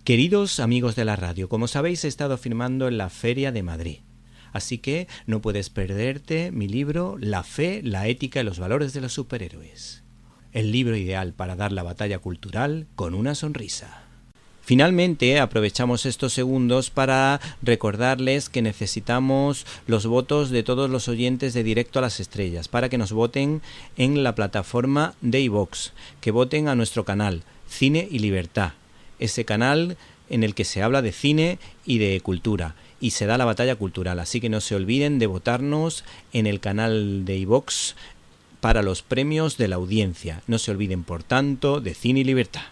Queridos amigos de la radio, como sabéis he estado firmando en la Feria de Madrid. Así que no puedes perderte mi libro La fe, la ética y los valores de los superhéroes. El libro ideal para dar la batalla cultural con una sonrisa. Finalmente, aprovechamos estos segundos para recordarles que necesitamos los votos de todos los oyentes de Directo a las Estrellas para que nos voten en la plataforma de iVoox, que voten a nuestro canal Cine y Libertad, ese canal en el que se habla de cine y de cultura y se da la batalla cultural, así que no se olviden de votarnos en el canal de iVoox para los premios de la audiencia. No se olviden, por tanto, de Cine y Libertad.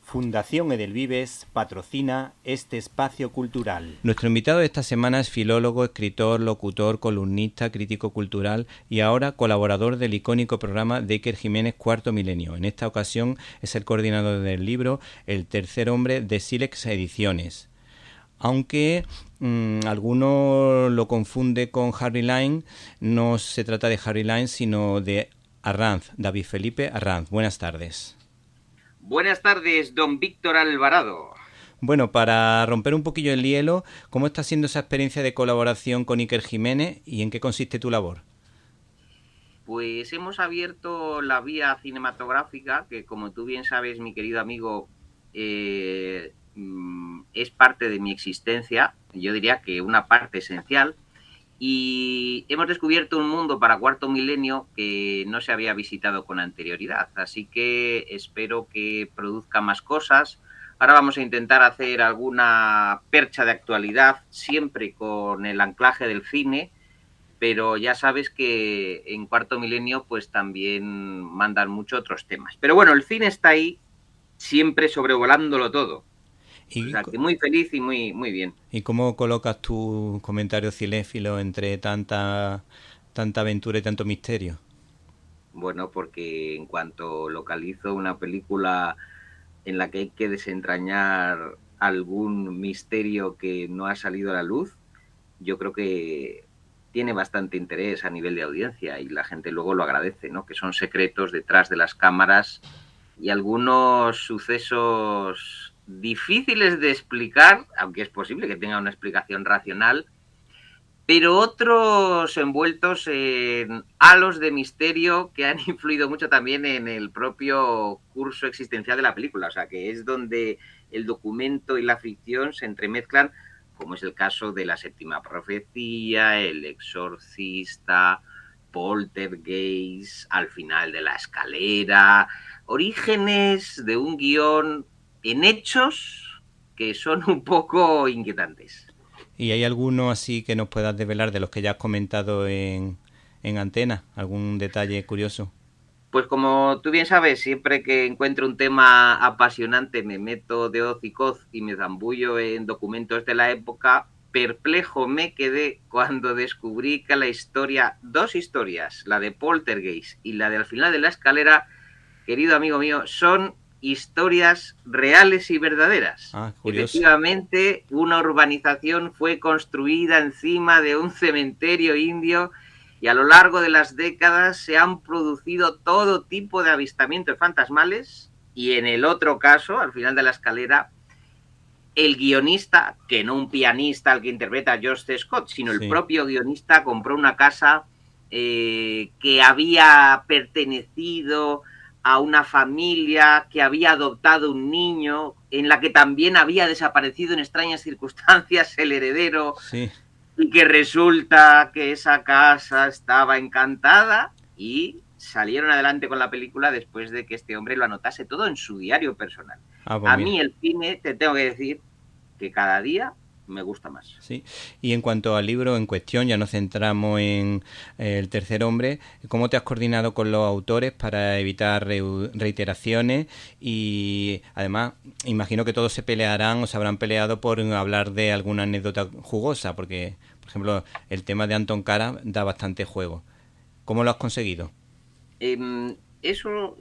Fundación Edelvives patrocina este espacio cultural. Nuestro invitado de esta semana es filólogo, escritor, locutor, columnista, crítico cultural y ahora colaborador del icónico programa de Iker Jiménez Cuarto Milenio. En esta ocasión es el coordinador del libro El tercer hombre de Silex Ediciones. Aunque alguno lo confunde con Harry Lime, no se trata de Harry Lime sino de Arranz, David Felipe Arranz. Buenas tardes. Buenas tardes, don Víctor Alvarado. Bueno, para romper un poquillo el hielo, ¿cómo está siendo esa experiencia de colaboración con Iker Jiménez y en qué consiste tu labor? Pues hemos abierto la vía cinematográfica, que como tú bien sabes, mi querido amigo, es parte de mi existencia, yo diría que una parte esencial, y hemos descubierto un mundo para Cuarto Milenio que no se había visitado con anterioridad, así que espero que produzca más cosas. Ahora vamos a intentar hacer alguna percha de actualidad, siempre con el anclaje del cine, pero ya sabes que en Cuarto Milenio pues también mandan mucho otros temas. Pero bueno, el cine está ahí, siempre sobrevolándolo todo. O sea, que muy feliz y muy bien. ¿Y cómo colocas tu comentario cinéfilo entre tanta aventura y tanto misterio? Bueno, porque en cuanto localizo una película en la que hay que desentrañar algún misterio que no ha salido a la luz, yo creo que tiene bastante interés a nivel de audiencia y la gente luego lo agradece, ¿no? Que son secretos detrás de las cámaras y algunos sucesos difíciles de explicar, aunque es posible que tenga una explicación racional, pero otros envueltos en halos de misterio que han influido mucho también en el propio curso existencial de la película. O sea, que es donde el documento y la ficción se entremezclan, como es el caso de La Séptima Profecía, El Exorcista, Poltergeist, Al final de la escalera, orígenes de un guión en hechos que son un poco inquietantes. ¿Y hay alguno así que nos puedas desvelar de los que ya has comentado en antena? ¿Algún detalle curioso? Pues como tú bien sabes, siempre que encuentro un tema apasionante me meto de hoz y coz y me zambullo en documentos de la época. Perplejo me quedé cuando descubrí que la historia, dos historias, la de Poltergeist y la de Al final de la escalera, querido amigo mío, son historias reales y verdaderas. Curioso. Efectivamente, una urbanización fue construida encima de un cementerio indio y a lo largo de las décadas se han producido todo tipo de avistamientos fantasmales y en el otro caso, al final de la escalera, el guionista, que no un pianista al que interpreta George C. Scott, sino el propio guionista compró una casa que había pertenecido a una familia que había adoptado un niño, en la que también había desaparecido en extrañas circunstancias el heredero, y que resulta que esa casa estaba encantada y salieron adelante con la película después de que este hombre lo anotase todo en su diario personal. A mí el cine, te tengo que decir que cada día me gusta más. Sí. Y en cuanto al libro en cuestión, ya nos centramos en El tercer hombre. ¿Cómo te has coordinado con los autores para evitar reiteraciones? Y además, imagino que todos se pelearán o se habrán peleado por hablar de alguna anécdota jugosa, porque, por ejemplo, el tema de Anton Cara da bastante juego. ¿Cómo lo has conseguido? Eso,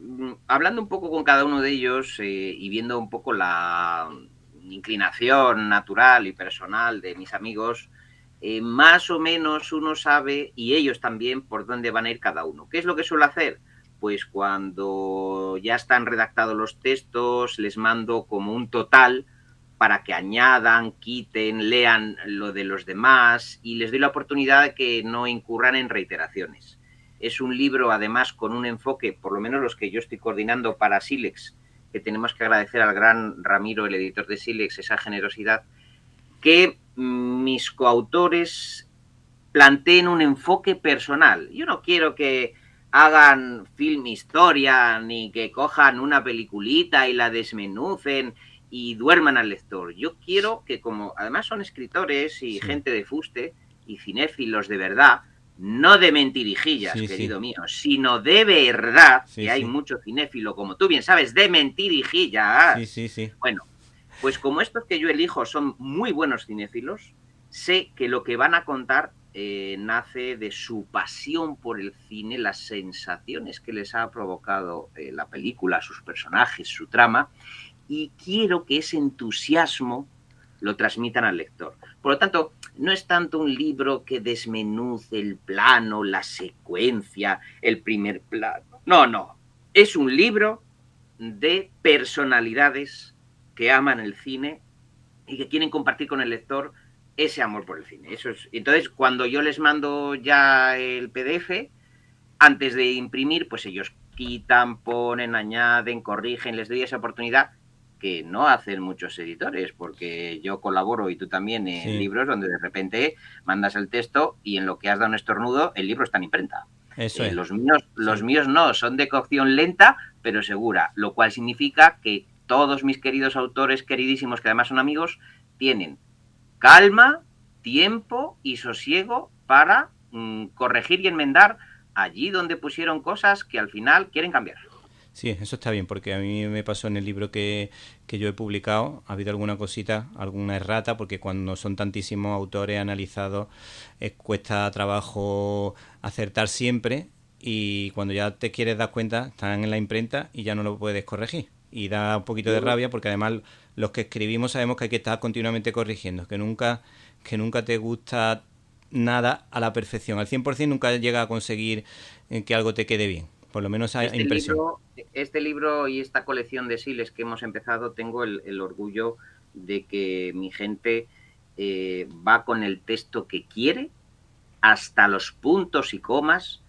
hablando un poco con cada uno de ellos y viendo un poco la inclinación natural y personal de mis amigos, más o menos uno sabe, y ellos también, por dónde van a ir cada uno. ¿Qué es lo que suelo hacer? Pues cuando ya están redactados los textos, les mando como un total para que añadan, quiten, lean lo de los demás y les doy la oportunidad de que no incurran en reiteraciones. Es un libro, además, con un enfoque, por lo menos los que yo estoy coordinando para Silex, que tenemos que agradecer al gran Ramiro, el editor de Silex, esa generosidad, que mis coautores planteen un enfoque personal. Yo no quiero que hagan film historia, ni que cojan una peliculita y la desmenucen y duerman al lector. Yo quiero que, como además son escritores y gente de fuste y cinéfilos de verdad, no de mentirijillas, querido mío, sino de verdad, que hay mucho cinéfilo, como tú bien sabes, de mentirijillas. Bueno, pues como estos que yo elijo son muy buenos cinéfilos, sé que lo que van a contar nace de su pasión por el cine, las sensaciones que les ha provocado la película, sus personajes, su trama, y quiero que ese entusiasmo lo transmitan al lector. Por lo tanto, no es tanto un libro que desmenuce el plano, la secuencia, el primer plano. No. Es un libro de personalidades que aman el cine y que quieren compartir con el lector ese amor por el cine. Eso es. Entonces, cuando yo les mando ya el PDF, antes de imprimir, pues ellos quitan, ponen, añaden, corrigen, les doy esa oportunidad que no hacen muchos editores, porque yo colaboro y tú también en libros donde de repente mandas el texto y en lo que has dado un estornudo, el libro está en imprenta. Eso es. Los míos no, son de cocción lenta, pero segura, lo cual significa que todos mis queridos autores, queridísimos, que además son amigos, tienen calma, tiempo y sosiego para corregir y enmendar allí donde pusieron cosas que al final quieren cambiar. Sí, eso está bien, porque a mí me pasó en el libro que yo he publicado, ha habido alguna cosita, alguna errata, porque cuando son tantísimos autores analizados, cuesta trabajo acertar siempre, y cuando ya te quieres dar cuenta, están en la imprenta y ya no lo puedes corregir. Y da un poquito de rabia, porque además los que escribimos sabemos que hay que estar continuamente corrigiendo, que nunca te gusta nada a la perfección. Al 100% nunca llega a conseguir que algo te quede bien. Por lo menos esa impresión. Este libro y esta colección de Siles que hemos empezado, tengo el orgullo de que mi gente va con el texto que quiere, hasta los puntos y comas,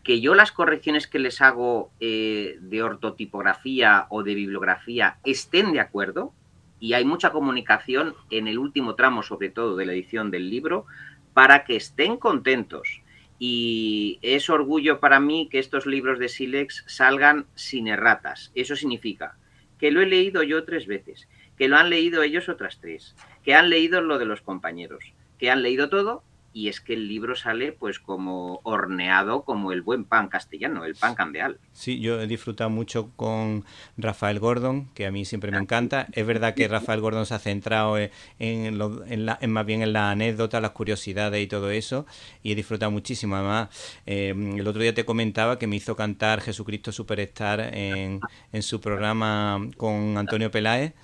que yo las correcciones que les hago de ortotipografía o de bibliografía estén de acuerdo, y hay mucha comunicación en el último tramo, sobre todo de la edición del libro, para que estén contentos. Y es orgullo para mí que estos libros de Silex salgan sin erratas. Eso significa que lo he leído yo 3 veces, que lo han leído ellos otras 3, que han leído lo de los compañeros, que han leído todo, y es que el libro sale pues como horneado, como el buen pan castellano, el pan candeal. Sí, yo he disfrutado mucho con Rafael Gordon, que a mí siempre me encanta. Es verdad que Rafael Gordon se ha centrado más bien en las anécdotas, las curiosidades y todo eso, y he disfrutado muchísimo. Además, el otro día te comentaba que me hizo cantar Jesucristo Superstar en su programa con Antonio Peláez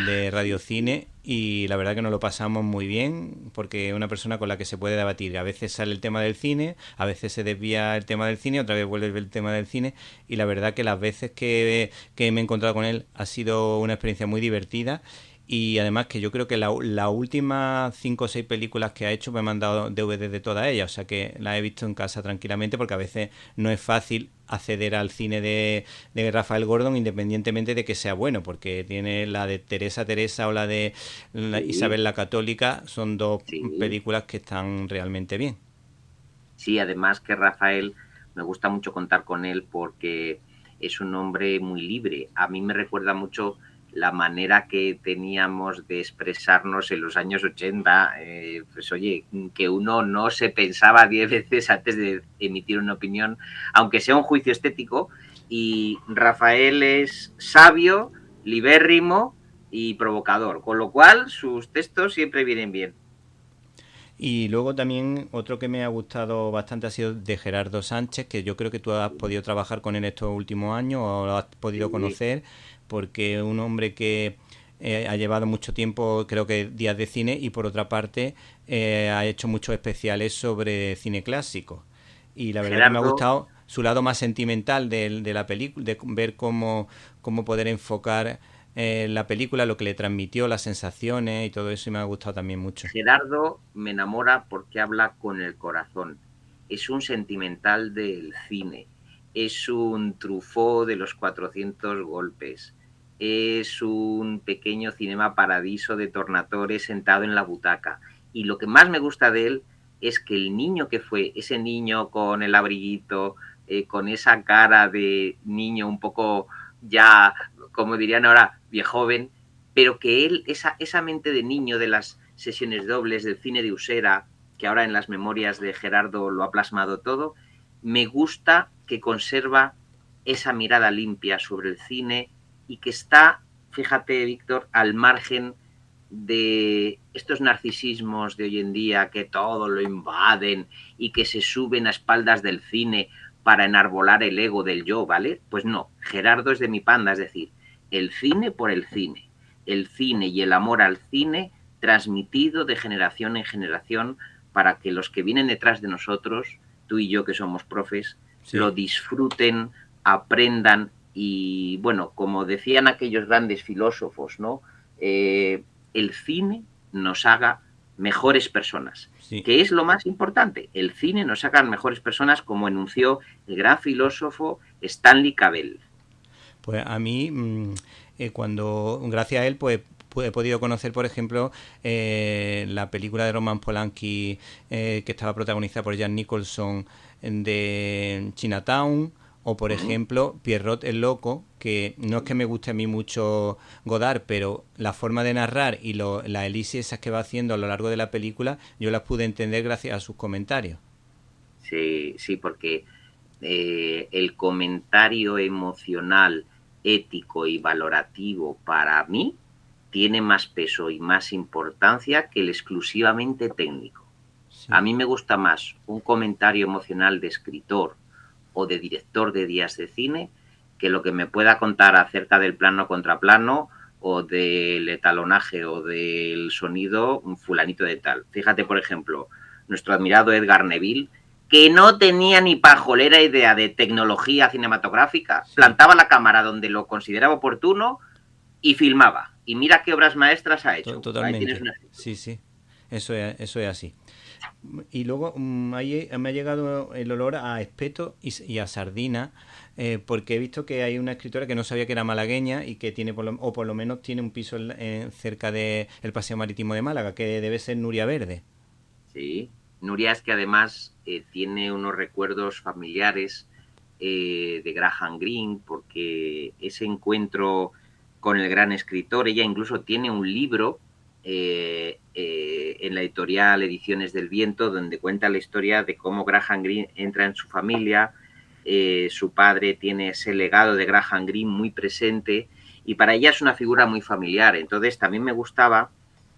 de Radio Cine, y la verdad que nos lo pasamos muy bien, porque es una persona con la que se puede debatir. A veces sale el tema del cine, a veces se desvía el tema del cine, otra vez vuelve el tema del cine, y la verdad que las veces que me he encontrado con él ha sido una experiencia muy divertida. Y además que yo creo que las últimas 5 o 6 películas que ha hecho me han mandado DVD de todas ellas, o sea que las he visto en casa tranquilamente, porque a veces no es fácil acceder al cine de Rafael Gordon, independientemente de que sea bueno, porque tiene la de Teresa o la de Isabel la Católica, son 2 películas que están realmente bien. Sí, además que Rafael, me gusta mucho contar con él porque es un hombre muy libre. A mí me recuerda mucho la manera que teníamos de expresarnos en los años 80, pues oye, que uno no se pensaba 10 veces antes de emitir una opinión, aunque sea un juicio estético, y Rafael es sabio, libérrimo y provocador, con lo cual sus textos siempre vienen bien. Y luego también otro que me ha gustado bastante ha sido de Gerardo Sánchez, que yo creo que tú has podido trabajar con él estos últimos años o lo has podido conocer, porque es un hombre que ha llevado mucho tiempo, creo que días de cine, y por otra parte ha hecho muchos especiales sobre cine clásico. Y la verdad Gerardo, que me ha gustado su lado más sentimental de la película, de ver cómo poder enfocar la película, lo que le transmitió, las sensaciones y todo eso, y me ha gustado también mucho. Gerardo me enamora porque habla con el corazón. Es un sentimental del cine. Es un Truffaut de los 400 golpes. Es un pequeño cinema paradiso de Tornatore sentado en la butaca. Y lo que más me gusta de él es que el niño que fue, ese niño con el abriguito, con esa cara de niño un poco ya, como dirían ahora, viejoven, pero que él, esa mente de niño de las sesiones dobles, del cine de Usera, que ahora en las memorias de Gerardo lo ha plasmado todo, me gusta que conserva esa mirada limpia sobre el cine y que está, fíjate, Víctor, al margen de estos narcisismos de hoy en día que todo lo invaden y que se suben a espaldas del cine para enarbolar el ego del yo, ¿vale? Pues no, Gerardo es de mi panda, es decir, el cine por el cine y el amor al cine transmitido de generación en generación para que los que vienen detrás de nosotros, tú y yo que somos profes, sí, lo disfruten, aprendan y, bueno, como decían aquellos grandes filósofos, ¿no? El cine nos haga mejores personas, sí, que es lo más importante. El cine nos haga mejores personas, como enunció el gran filósofo Stanley Cavell. Pues a mí, cuando, gracias a él, pues he podido conocer, por ejemplo, la película de Roman Polanski, que estaba protagonizada por Jack Nicholson, de Chinatown, o por ejemplo Pierrot el Loco, que no es que me guste a mí mucho Godard, pero la forma de narrar y las elipsis esas que va haciendo a lo largo de la película, yo las pude entender gracias a sus comentarios. Sí, sí, porque el comentario emocional, ético y valorativo para mí tiene más peso y más importancia que el exclusivamente técnico. Sí. A mí me gusta más un comentario emocional de escritor o de director de días de cine que lo que me pueda contar acerca del plano contra plano o del etalonaje o del sonido un fulanito de tal. Fíjate, por ejemplo, nuestro admirado Edgar Neville, que no tenía ni pajolera idea de tecnología cinematográfica, sí, plantaba la cámara donde lo consideraba oportuno y filmaba. Y mira qué obras maestras ha hecho. Totalmente. Ahí tienes un ejemplo. Sí, sí, eso es así. Y luego ahí me ha llegado el olor a espeto y a sardina, porque he visto que hay una escritora que no sabía que era malagueña y que tiene, por lo menos tiene un piso cerca del Paseo Marítimo de Málaga, que debe ser Nuria Verde. Sí, Nuria es que además tiene unos recuerdos familiares de Graham Greene, porque ese encuentro con el gran escritor, ella incluso tiene un libro en la editorial Ediciones del Viento, donde cuenta la historia de cómo Graham Greene entra en su familia, su padre tiene ese legado de Graham Greene muy presente y para ella es una figura muy familiar. Entonces también me gustaba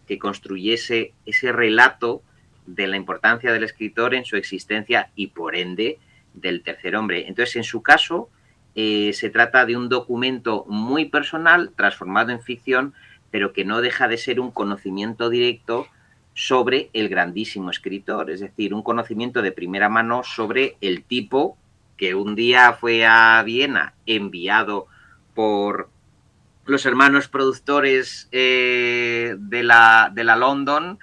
que construyese ese relato de la importancia del escritor en su existencia y por ende del tercer hombre. Entonces en su caso se trata de un documento muy personal transformado en ficción, pero que no deja de ser un conocimiento directo sobre el grandísimo escritor, es decir, un conocimiento de primera mano sobre el tipo que un día fue a Viena enviado por los hermanos productores de la London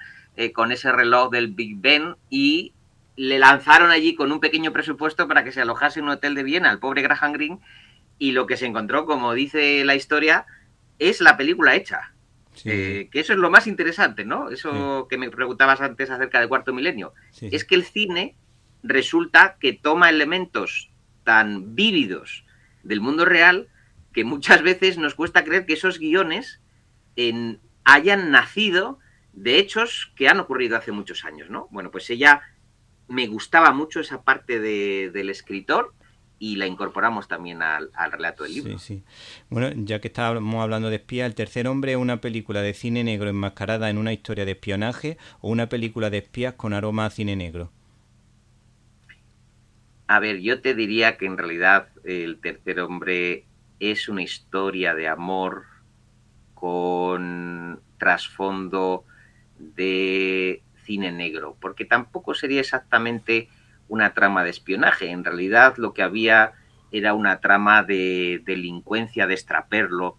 con ese reloj del Big Ben y le lanzaron allí con un pequeño presupuesto para que se alojase en un hotel de Viena al pobre Graham Greene y lo que se encontró, como dice la historia, es la película hecha. Sí. Que eso es lo más interesante, ¿no? Eso sí, que me preguntabas antes acerca del Cuarto Milenio. Sí, sí. Es que el cine resulta que toma elementos tan vívidos del mundo real que muchas veces nos cuesta creer que esos guiones hayan nacido de hechos que han ocurrido hace muchos años, ¿no? Bueno, pues ella me gustaba mucho esa parte del escritor y la incorporamos también al relato del libro. Sí, sí. Bueno, ya que estábamos hablando de espía, El tercer hombre es una película de cine negro enmascarada en una historia de espionaje o una película de espías con aroma a cine negro. A ver, yo te diría que en realidad El tercer hombre es una historia de amor con trasfondo de cine negro, porque tampoco sería exactamente una trama de espionaje. En realidad lo que había era una trama de delincuencia, de extraperlo,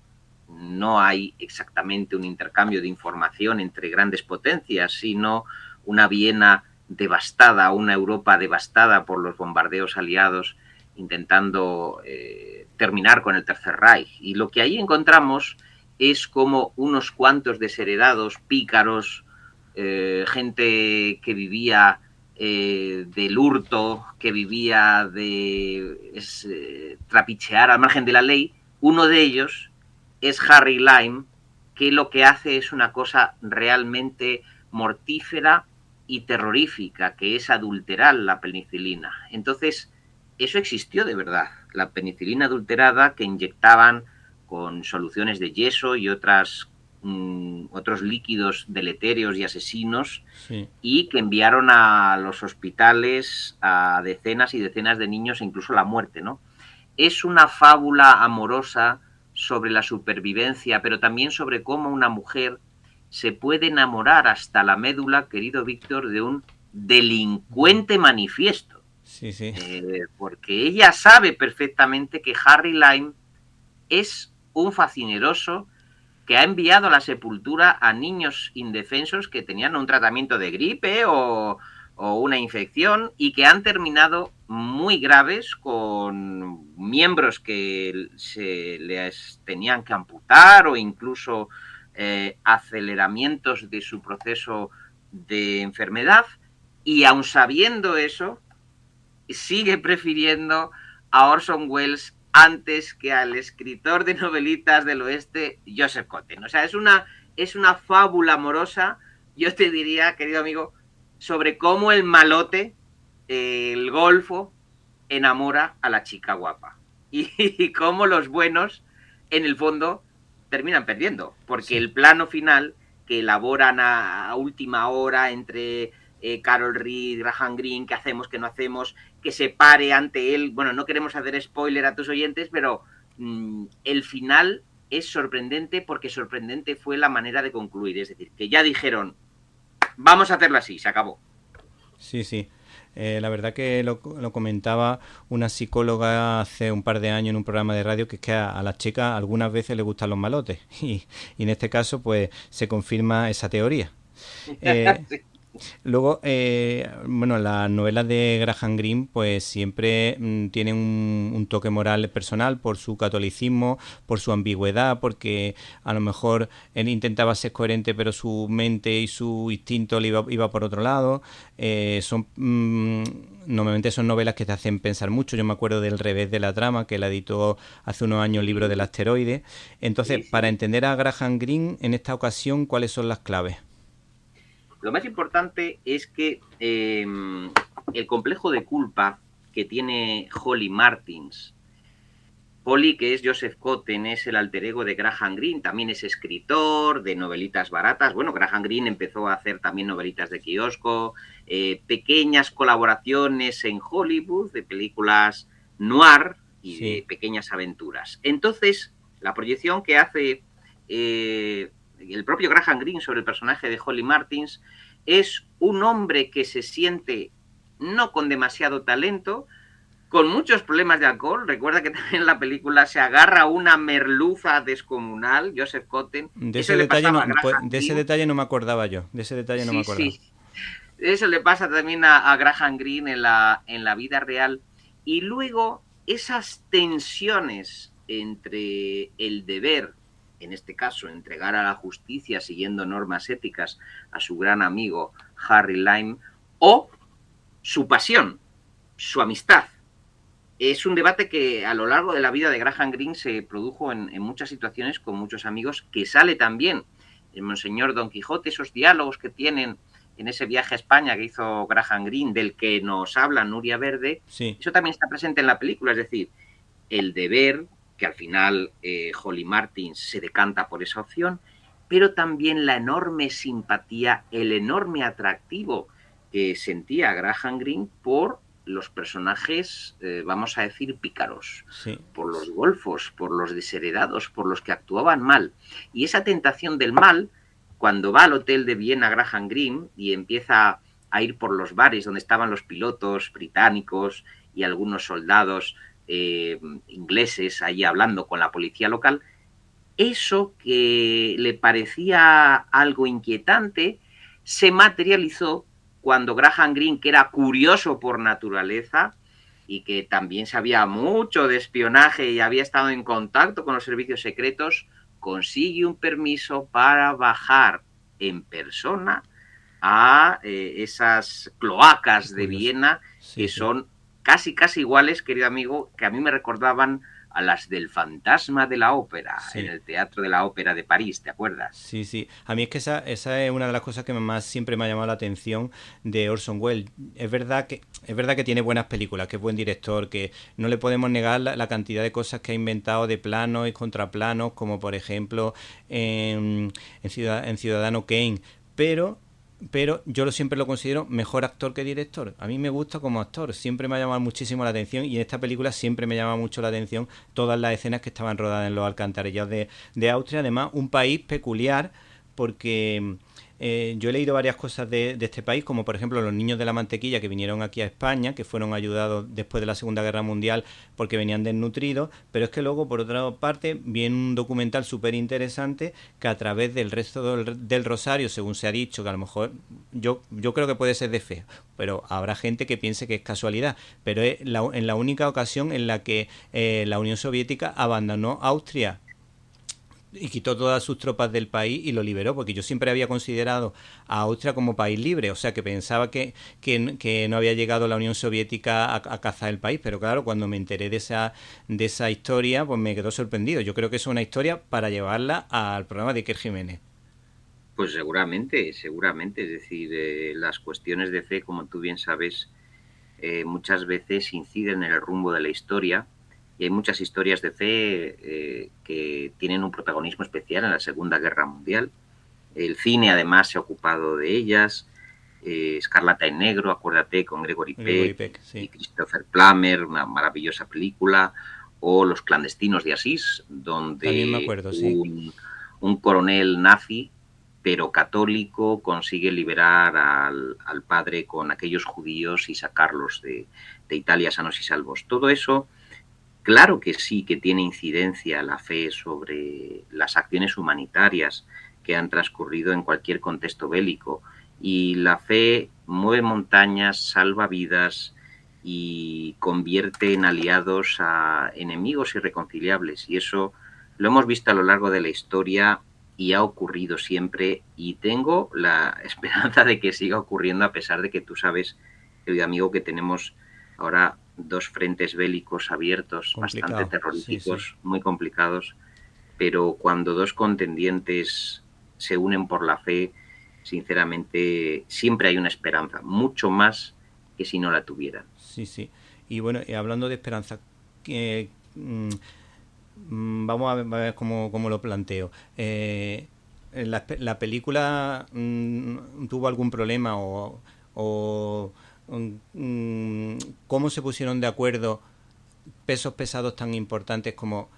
no hay exactamente un intercambio de información entre grandes potencias, sino una Viena devastada, una Europa devastada por los bombardeos aliados, intentando terminar con el Tercer Reich. Y lo que ahí encontramos es como unos cuantos desheredados, pícaros, gente que vivía del hurto, que vivía de trapichear al margen de la ley. Uno de ellos es Harry Lime, que lo que hace es una cosa realmente mortífera y terrorífica, que es adulterar la penicilina. Entonces, eso existió de verdad. La penicilina adulterada que inyectaban con soluciones de yeso y otros líquidos deletéreos y asesinos, sí, y que enviaron a los hospitales a decenas y decenas de niños e incluso la muerte, ¿no? Es una fábula amorosa sobre la supervivencia, pero también sobre cómo una mujer se puede enamorar hasta la médula, querido Víctor, de un delincuente manifiesto. Sí, sí. Porque ella sabe perfectamente que Harry Lime es un facineroso que ha enviado a la sepultura a niños indefensos que tenían un tratamiento de gripe o una infección y que han terminado muy graves con miembros que se les tenían que amputar o incluso aceleramientos de su proceso de enfermedad, y aun sabiendo eso sigue prefiriendo a Orson Welles antes que al escritor de novelitas del oeste, Joseph Cotten. O sea, es una fábula amorosa, yo te diría, querido amigo, sobre cómo el malote, el golfo, enamora a la chica guapa. Y cómo los buenos, en el fondo, terminan perdiendo. Porque sí, el plano final que elaboran a última hora entre Carol Reed, Graham Greene, qué hacemos, qué no hacemos, que se pare ante él. Bueno, no queremos hacer spoiler a tus oyentes, pero el final es sorprendente porque sorprendente fue la manera de concluir. Es decir, que ya dijeron, vamos a hacerlo así, se acabó. Sí, sí. La verdad que lo comentaba una psicóloga hace un par de años en un programa de radio, que es que a las chicas algunas veces les gustan los malotes y en este caso pues se confirma esa teoría. Sí. Luego, bueno, las novelas de Graham Greene pues siempre tienen un toque moral personal por su catolicismo, por su ambigüedad, porque a lo mejor él intentaba ser coherente pero su mente y su instinto le iba por otro lado. Normalmente son novelas que te hacen pensar mucho. Yo me acuerdo del Revés de la trama, que la editó hace unos años el libro del asteroide. Entonces, sí, sí, para entender a Graham Greene en esta ocasión, ¿cuáles son las claves? Lo más importante es que el complejo de culpa que tiene Holly Martins, Holly, que es Joseph Cotten, es el alter ego de Graham Greene, también es escritor de novelitas baratas. Bueno, Graham Greene empezó a hacer también novelitas de kiosco, pequeñas colaboraciones en Hollywood de películas noir y sí, de pequeñas aventuras. Entonces, la proyección que hace el propio Graham Greene sobre el personaje de Holly Martins es un hombre que se siente no con demasiado talento, con muchos problemas de alcohol. Recuerda que también en la película se agarra una merluza descomunal, Joseph Cotten. De ese detalle no me acordaba yo. De ese detalle no me acordaba. Sí. Eso le pasa también a Graham Greene en la vida real. Y luego esas tensiones entre el deber, en este caso, entregar a la justicia siguiendo normas éticas a su gran amigo Harry Lime, o su pasión, su amistad. Es un debate que a lo largo de la vida de Graham Greene se produjo en muchas situaciones con muchos amigos, que sale también en Monseñor Don Quijote, esos diálogos que tienen en ese viaje a España que hizo Graham Greene, del que nos habla Nuria Verde. Sí. Eso también está presente en la película, es decir, el deber, que al final Holly Martins se decanta por esa opción, pero también la enorme simpatía, el enorme atractivo que sentía Graham Greene por los personajes, vamos a decir, pícaros, sí, por los golfos, por los desheredados, por los que actuaban mal. Y esa tentación del mal, cuando va al hotel de Viena Graham Greene y empieza a ir por los bares donde estaban los pilotos británicos y algunos soldados ingleses ahí hablando con la policía local, eso que le parecía algo inquietante se materializó cuando Graham Greene, que era curioso por naturaleza y que también sabía mucho de espionaje y había estado en contacto con los servicios secretos, consigue un permiso para bajar en persona a esas cloacas de Viena, sí, que sí. son casi iguales, querido amigo, que a mí me recordaban a las del Fantasma de la Ópera, en Sí. el Teatro de la Ópera de París, ¿te acuerdas? Sí, sí. A mí es que esa es una de las cosas que más siempre me ha llamado la atención de Orson Welles. Es verdad que tiene buenas películas, que es buen director, que no le podemos negar la cantidad de cosas que ha inventado de planos y contraplanos, como por ejemplo en Ciudadano Kane. Pero pero yo siempre lo considero mejor actor que director. A mí me gusta como actor, siempre me ha llamado muchísimo la atención y en esta película siempre me llama mucho la atención todas las escenas que estaban rodadas en los alcantarillados de Austria. Además, un país peculiar porque yo he leído varias cosas de este país, como por ejemplo los niños de la mantequilla que vinieron aquí a España, que fueron ayudados después de la Segunda Guerra Mundial porque venían desnutridos, pero es que luego por otra parte viene un documental súper interesante que a través del resto del Rosario, según se ha dicho, que a lo mejor yo creo que puede ser de fe, pero habrá gente que piense que es casualidad, pero es en la única ocasión en la que la Unión Soviética abandonó Austria y quitó todas sus tropas del país y lo liberó, porque yo siempre había considerado a Austria como país libre, o sea que pensaba que no había llegado la Unión Soviética a cazar el país, pero claro, cuando me enteré de esa historia, pues me quedó sorprendido. Yo creo que es una historia para llevarla al programa de Iker Jiménez. Pues seguramente, seguramente. Es decir, las cuestiones de fe, como tú bien sabes, muchas veces inciden en el rumbo de la historia y hay muchas historias de fe que tienen un protagonismo especial en la Segunda Guerra Mundial. El cine además se ha ocupado de ellas. Escarlata en Negro, acuérdate, con Gregory Gregory Peck Peck, y sí. Christopher Plummer, una maravillosa película, o Los clandestinos de Asís, También me donde acuerdo, sí. un coronel nazi, pero católico, consigue liberar al padre con aquellos judíos y sacarlos de Italia sanos y salvos. Todo eso, claro que sí que tiene incidencia la fe sobre las acciones humanitarias que han transcurrido en cualquier contexto bélico. Y la fe mueve montañas, salva vidas y convierte en aliados a enemigos irreconciliables. Y eso lo hemos visto a lo largo de la historia y ha ocurrido siempre. Y tengo la esperanza de que siga ocurriendo, a pesar de que tú sabes, querido amigo, que tenemos ahora dos frentes bélicos abiertos, bastante Complicado, sí, sí. terroríficos, muy complicados, pero cuando dos contendientes se unen por la fe, sinceramente, siempre hay una esperanza, mucho más que si no la tuvieran. Sí, sí. Y bueno, hablando de esperanza, que, vamos a ver cómo lo planteo. La película tuvo algún problema o cómo se pusieron de acuerdo pesos pesados tan importantes como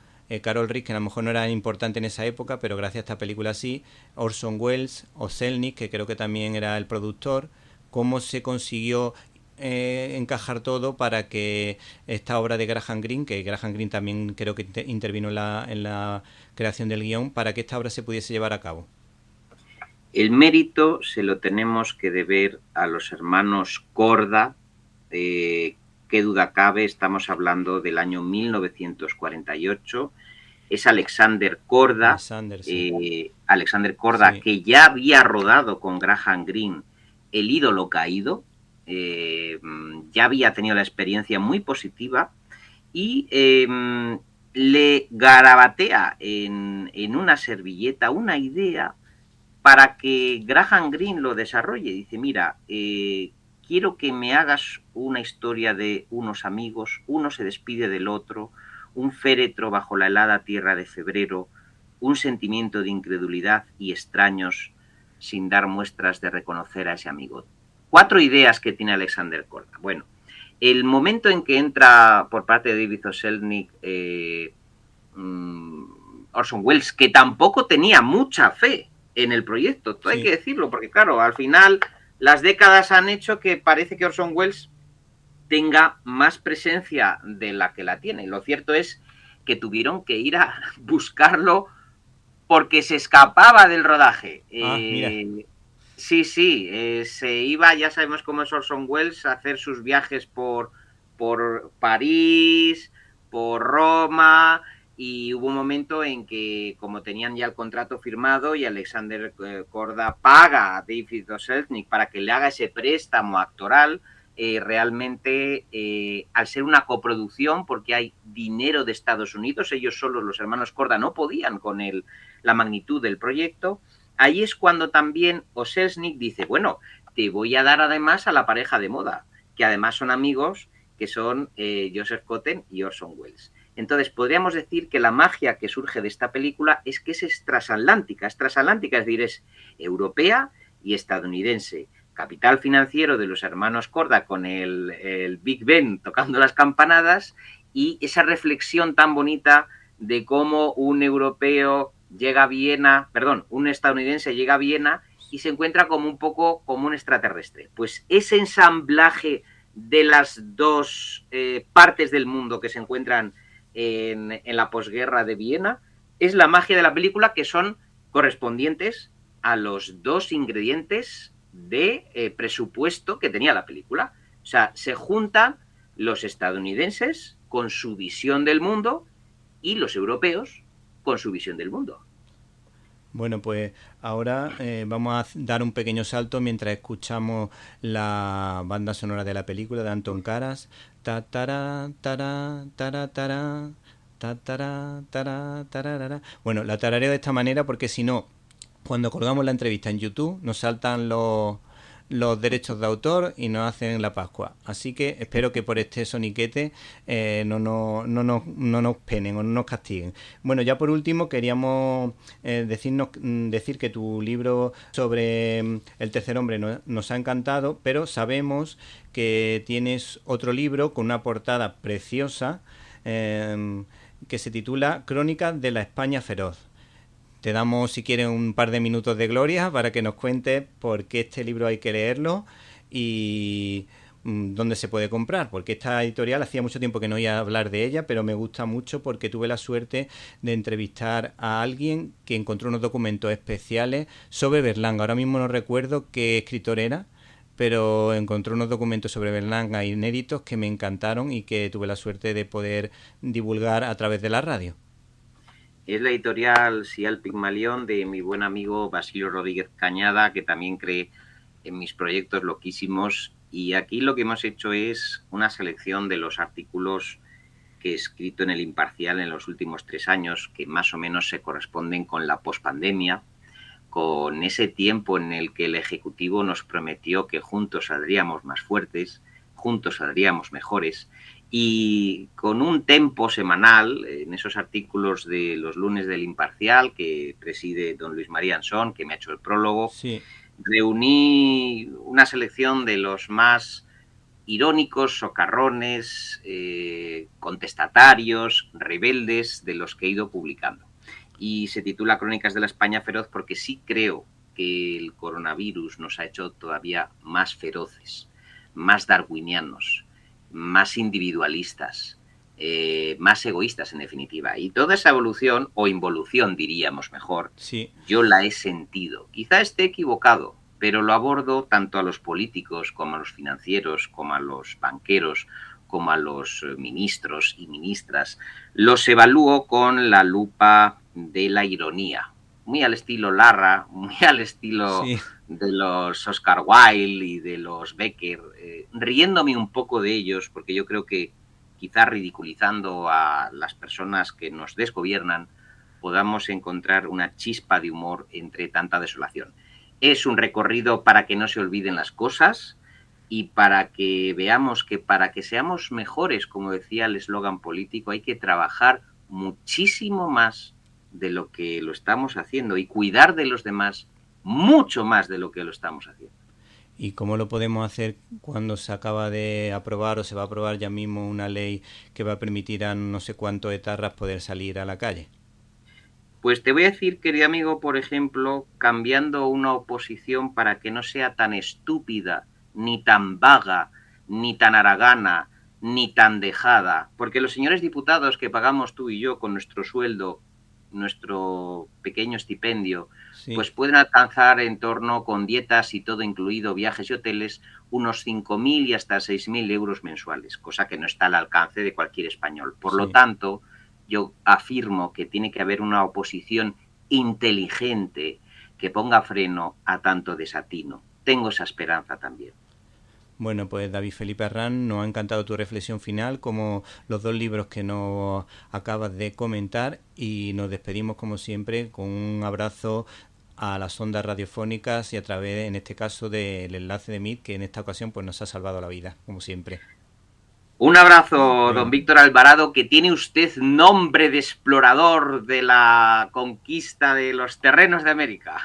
Carol Reed, que a lo mejor no era importante en esa época, pero gracias a esta película sí, Orson Welles o Selznick, que creo que también era el productor, cómo se consiguió encajar todo para que esta obra de Graham Greene, que Graham Greene también creo que intervino en la creación del guión, para que esta obra se pudiese llevar a cabo. El mérito se lo tenemos que deber a los hermanos Korda. Qué duda cabe, estamos hablando del año 1948. Es Alexander Korda, Alexander, sí. Alexander Korda, Sí, que ya había rodado con Graham Greene El ídolo caído, ya había tenido la experiencia muy positiva y le garabatea en una servilleta una idea para que Graham Greene lo desarrolle. Dice, mira, quiero que me hagas una historia de unos amigos, uno se despide del otro, un féretro bajo la helada tierra de febrero, un sentimiento de incredulidad y extraños sin dar muestras de reconocer a ese amigo. 4 ideas que tiene Alexander Korda. Bueno, el momento en que entra por parte de David O. Selznick Orson Welles, que tampoco tenía mucha fe en el proyecto, todo hay sí. que decirlo, porque claro, al final las décadas han hecho que parece que Orson Welles tenga más presencia de la que la tiene. Lo cierto es que tuvieron que ir a buscarlo porque se escapaba del rodaje. Ah, mira. Sí, se iba, ya sabemos cómo es Orson Welles, a hacer sus viajes por París, por Roma, y hubo un momento en que, como tenían ya el contrato firmado y Alexander Korda paga a David O. Selznick para que le haga ese préstamo actoral, realmente, al ser una coproducción, porque hay dinero de Estados Unidos, ellos solos, los hermanos Korda, no podían con la magnitud del proyecto. Ahí es cuando también O. Selznick dice, bueno, te voy a dar además a la pareja de moda, que además son amigos, que son Joseph Cotten y Orson Welles. Entonces, podríamos decir que la magia que surge de esta película es que es transatlántica, es decir, es europea y estadounidense. Capital financiero de los hermanos Korda con el Big Ben tocando las campanadas, y esa reflexión tan bonita de cómo un europeo llega a Viena, un estadounidense llega a Viena y se encuentra como un poco como un extraterrestre. Pues ese ensamblaje de las dos partes del mundo que se encuentran en la posguerra de Viena es la magia de la película, que son correspondientes a los dos ingredientes de presupuesto que tenía la película. O sea, se juntan los estadounidenses con su visión del mundo y los europeos con su visión del mundo. Bueno, pues ahora vamos a dar un pequeño salto mientras escuchamos la banda sonora de la película de Anton Karas. Ta tara tara tara tara ta tara tara tararara. Bueno, la tarareo de esta manera porque si no, cuando colgamos la entrevista en YouTube nos saltan los derechos de autor y nos hacen la Pascua. Así que espero que por este soniquete no nos penen o no nos castiguen. Bueno, ya por último queríamos decir que tu libro sobre el tercer hombre nos ha encantado, pero sabemos que tienes otro libro con una portada preciosa que se titula Crónicas de la España feroz. Te damos, si quieres, un par de minutos de gloria para que nos cuentes por qué este libro hay que leerlo y dónde se puede comprar, porque esta editorial hacía mucho tiempo que no iba a hablar de ella, pero me gusta mucho porque tuve la suerte de entrevistar a alguien que encontró unos documentos especiales sobre Berlanga. Ahora mismo no recuerdo qué escritor era, pero encontré unos documentos sobre Berlanga inéditos que me encantaron y que tuve la suerte de poder divulgar a través de la radio. Es la editorial Sial Pigmalión de mi buen amigo Basilio Rodríguez Cañada, que también cree en mis proyectos loquísimos. Y aquí lo que hemos hecho es una selección de los artículos que he escrito en El Imparcial en los últimos 3 años, que más o menos se corresponden con la pospandemia, con ese tiempo en el que el Ejecutivo nos prometió que juntos saldríamos más fuertes, juntos saldríamos mejores, y con un tempo semanal en esos artículos de los lunes del Imparcial que preside don Luis María Ansón, que me ha hecho el prólogo, Sí. Reuní una selección de los más irónicos, socarrones, contestatarios, rebeldes de los que he ido publicando. Y se titula Crónicas de la España feroz porque sí creo que el coronavirus nos ha hecho todavía más feroces, más darwinianos, más individualistas, más egoístas en definitiva. Y toda esa evolución, o involución diríamos mejor, Sí. yo la he sentido. Quizá esté equivocado, pero lo abordo tanto a los políticos como a los financieros, como a los banqueros, como a los ministros y ministras. Los evalúo con la lupa de la ironía, muy al estilo Larra, muy al estilo Sí. de los Oscar Wilde y de los Becker, riéndome un poco de ellos, porque yo creo que quizás ridiculizando a las personas que nos desgobiernan, podamos encontrar una chispa de humor entre tanta desolación. Es un recorrido para que no se olviden las cosas y para que veamos que para que seamos mejores, como decía el eslogan político, hay que trabajar muchísimo más de lo que lo estamos haciendo y cuidar de los demás mucho más de lo que lo estamos haciendo. ¿Y cómo lo podemos hacer cuando se acaba de aprobar o se va a aprobar ya mismo una ley que va a permitir a no sé cuántos etarras poder salir a la calle? Pues te voy a decir, querido amigo, por ejemplo, cambiando una oposición para que no sea tan estúpida, ni tan vaga, ni tan haragana, ni tan dejada, porque los señores diputados que pagamos tú y yo con nuestro sueldo nuestro pequeño estipendio, Sí. pues pueden alcanzar en torno, con dietas y todo incluido, viajes y hoteles, unos 5.000 y hasta 6.000 euros mensuales, cosa que no está al alcance de cualquier español. Por lo Sí. tanto, yo afirmo que tiene que haber una oposición inteligente que ponga freno a tanto desatino. Tengo esa esperanza también. Bueno, pues David Felipe Arrán, nos ha encantado tu reflexión final, como los dos libros que nos acabas de comentar, y nos despedimos como siempre con un abrazo a las ondas radiofónicas y a través, en este caso, del enlace de Meet, que en esta ocasión pues nos ha salvado la vida, como siempre. Un abrazo, don Venga. Víctor Alvarado, que tiene usted nombre de explorador de la conquista de los terrenos de América.